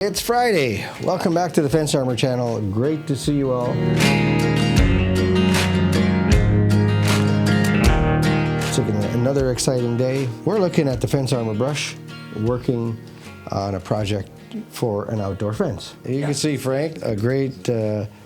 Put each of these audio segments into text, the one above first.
It's Friday. Welcome back to the Fence Armor channel. Great to see you all. It's another exciting day. We're looking at the Fence Armor brush, working on a project for an outdoor fence. You can see Frank, a great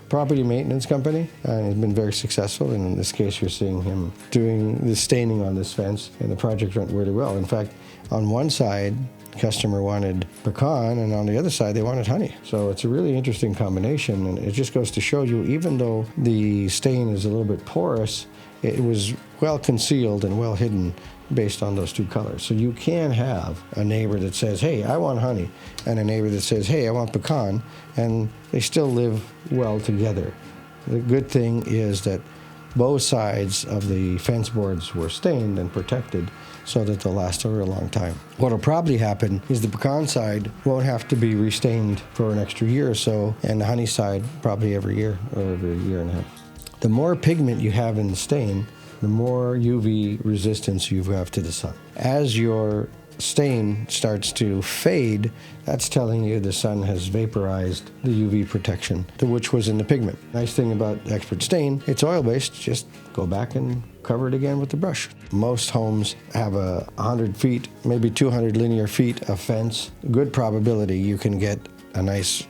property maintenance company, and he's been very successful. And in this case, you're seeing him doing the staining on this fence, and the project went really well. In fact, on one side, customer wanted pecan, and on the other side they wanted honey. So it's a really interesting combination, and it just goes to show you, even though the stain is a little bit porous, it was well concealed and well hidden based on those two colors. So you can have a neighbor that says, hey, I want honey, and a neighbor that says, hey, I want pecan, and they still live well together. The good thing is that both sides of the fence boards were stained and protected so that they'll last a real long time. What'll probably happen is the pecan side won't have to be restained for an extra year or so, and the honey side probably every year or every year and a half. The more pigment you have in the stain, the more UV resistance you have to the sun. As your stain starts to fade, that's telling you the sun has vaporized the UV protection, which was in the pigment. Nice thing about Expert Stain, it's oil-based. Just go back and cover it again with the brush. Most homes have 100 feet, maybe 200 linear feet of fence. Good probability you can get a nice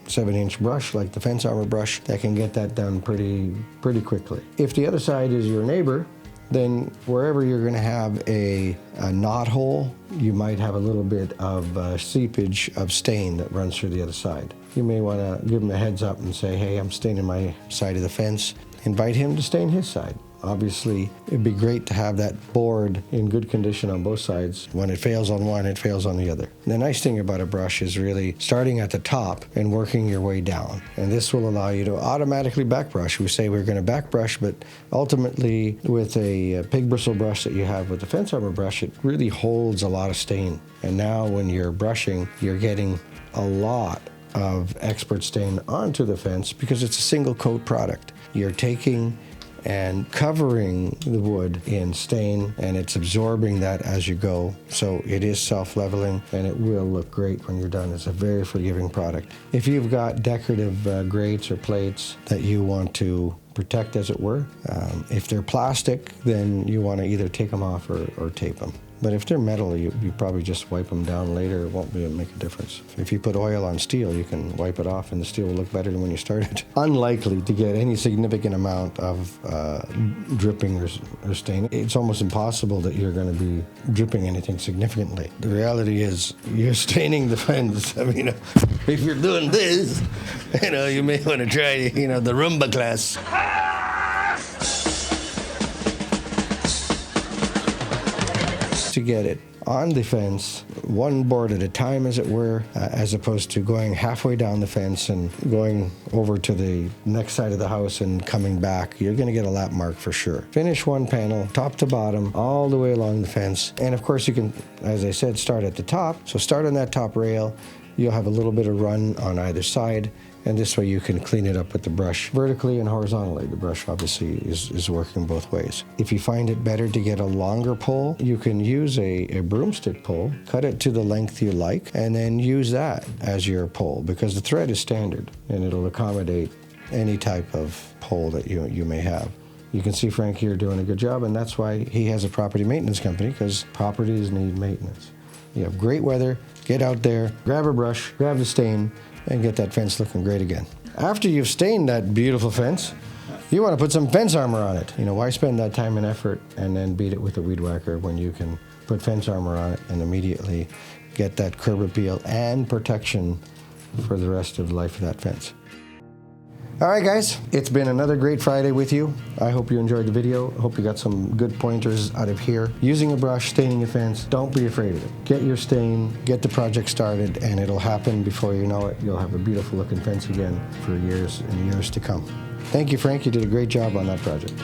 7-inch brush like the Fence Armor brush that can get that done pretty quickly. If the other side is your neighbor, then wherever you're going to have a knot hole, you might have a little bit of seepage of stain that runs through the other side. You may want to give him a heads up and say, hey, I'm staining my side of the fence. Invite him to stain his side. Obviously, it'd be great to have that board in good condition on both sides. When it fails on one, it fails on the other. The nice thing about a brush is really starting at the top and working your way down. And this will allow you to automatically back brush. We say we're going to back brush, but ultimately with a pig bristle brush that you have with the Fence Armor brush, it really holds a lot of stain. And now when you're brushing, you're getting a lot of Expert Stain onto the fence because it's a single coat product. You're taking and covering the wood in stain, and it's absorbing that as you go. So it is self-leveling, and it will look great when you're done. It's a very forgiving product. If you've got decorative grates or plates that you want to protect, as it were, if they're plastic, then you want to either take them off or tape them. But if they're metal, you probably just wipe them down later. It won't make a difference. If you put oil on steel, you can wipe it off and the steel will look better than when you started. Unlikely to get any significant amount of dripping or stain. It's almost impossible that you're going to be dripping anything significantly. The reality is you're staining the fence. I mean, if you're doing this, you may want to try, the Roomba class. To get it on the fence, one board at a time, as it were, as opposed to going halfway down the fence and going over to the next side of the house and coming back. You're going to get a lap mark for sure. Finish one panel, top to bottom, all the way along the fence. And of course you can, as I said, start at the top. So start on that top rail. You'll have a little bit of run on either side, and this way you can clean it up with the brush vertically and horizontally. The brush obviously is working both ways. If you find it better to get a longer pole, you can use a broomstick pole, cut it to the length you like, and then use that as your pole, because the thread is standard and it'll accommodate any type of pole that you may have. You can see Frank here doing a good job, and that's why he has a property maintenance company, because properties need maintenance. You have great weather, get out there, grab a brush, grab the stain, and get that fence looking great again. After you've stained that beautiful fence, you want to put some Fence Armor on it. Why spend that time and effort and then beat it with a weed whacker when you can put Fence Armor on it and immediately get that curb appeal and protection for the rest of the life of that fence. All right, guys, it's been another great Friday with you. I hope you enjoyed the video. I hope you got some good pointers out of here. Using a brush, staining a fence, don't be afraid of it. Get your stain, get the project started, and it'll happen before you know it. You'll have a beautiful looking fence again for years and years to come. Thank you, Frank. You did a great job on that project.